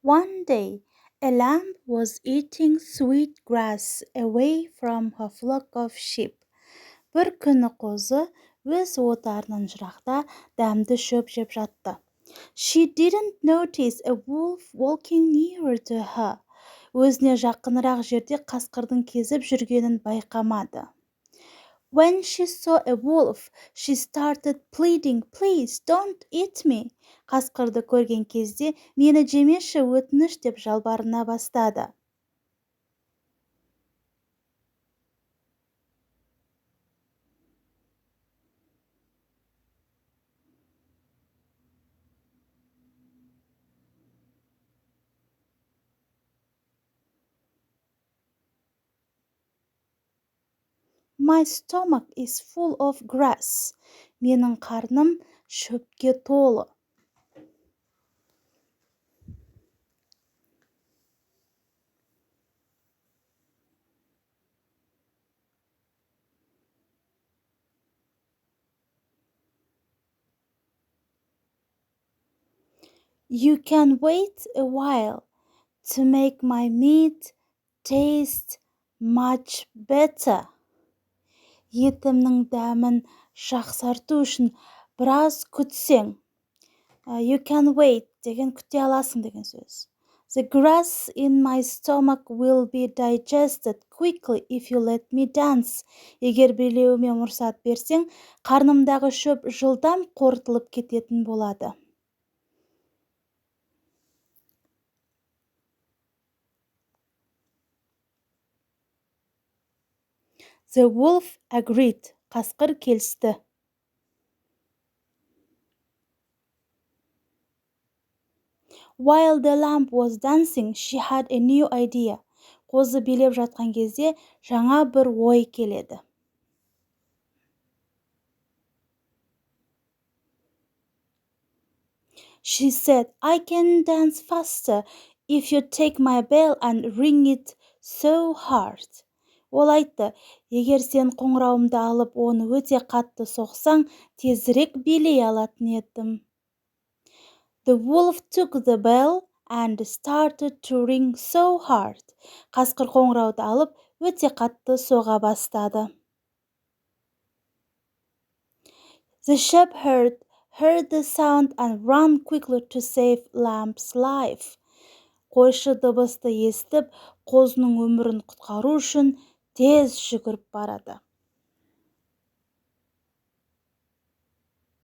One day, a lamb was eating sweet grass away from a flock of sheep. Bir күні қозы өз отарынан жырақта дәмді шөп жеп жатты. She didn't notice a wolf walking nearer to her. Өзіне жақынырақ жерде қасқырдың кезіп жүргенін байқамады. When she saw a wolf, she started pleading, "Please don't eat me." Қасқырды көрген кезде, "Мені жемеші, өтініш" деп жалбарына бастады. My stomach is full of grass. Менің қарным шөпке толы. You can wait a while to make my meat taste much better. Етімнің дәмін жақсарту үшін біраз күтсең. You can wait деген күте аласың деген сөз. The grass in my stomach will be digested quickly if you let me dance. Егер билеуіме мұрсат берсең, қарнымдағы шөп жылдам қорытылып кететін болады. The wolf agreed. Қасқыр келісті. While the lamb was dancing, she had a new idea. Қозы билеп жатқан кезде жаңа бір ой келеді. She said, "I can dance faster if you take my bell and ring it so hard." Ол айтты, егер сен қоңырауымды алып, оны өте қатты соқсаң, тезірек билей алатын едім. The wolf took the bell and started to ring so hard. Қасқыр қоңырауды алып, өте қатты соға бастады. The shepherd heard the sound and ran quickly to save lamb's life. Қойшы дыбысты естіп, қозының өмірін құтқару үшін тез жүгіріп барады.